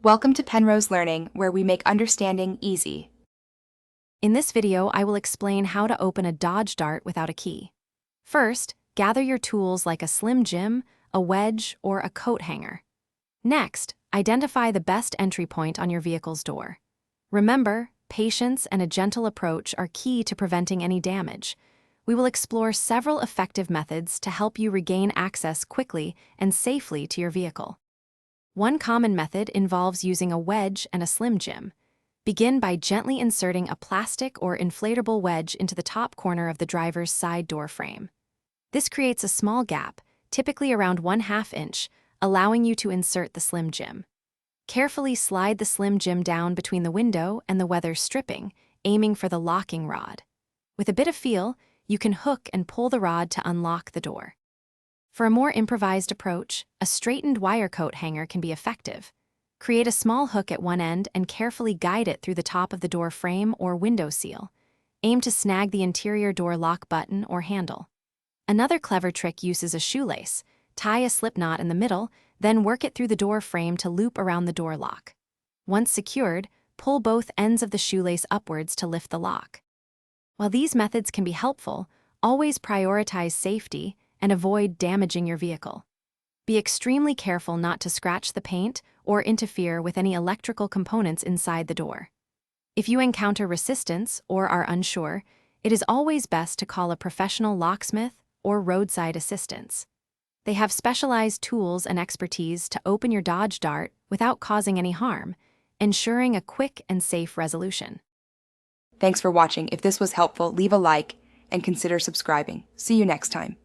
Welcome to Penrose Learning, where we make understanding easy. In this video, I will explain how to open a Dodge Dart without a key. First, gather your tools like a Slim Jim, a wedge, or a coat hanger. Next, identify the best entry point on your vehicle's door. Remember, patience and a gentle approach are key to preventing any damage. We will explore several effective methods to help you regain access quickly and safely to your vehicle. One common method involves using a wedge and a Slim Jim. Begin by gently inserting a plastic or inflatable wedge into the top corner of the driver's side door frame. This creates a small gap, typically around 1/2 inch, allowing you to insert the Slim Jim. Carefully slide the Slim Jim down between the window and the weather stripping, aiming for the locking rod. With a bit of feel, you can hook and pull the rod to unlock the door. For a more improvised approach, a straightened wire coat hanger can be effective. Create a small hook at one end and carefully guide it through the top of the door frame or window seal. Aim to snag the interior door lock button or handle. Another clever trick uses a shoelace. Tie a slip knot in the middle, then work it through the door frame to loop around the door lock. Once secured, pull both ends of the shoelace upwards to lift the lock. While these methods can be helpful, always prioritize safety and avoid damaging your vehicle. Be extremely careful not to scratch the paint or interfere with any electrical components inside the door. If you encounter resistance or are unsure, it is always best to call a professional locksmith or roadside assistance. They have specialized tools and expertise to open your Dodge Dart without causing any harm, ensuring a quick and safe resolution. Thanks for watching. If this was helpful, leave a like and consider subscribing. See you next time.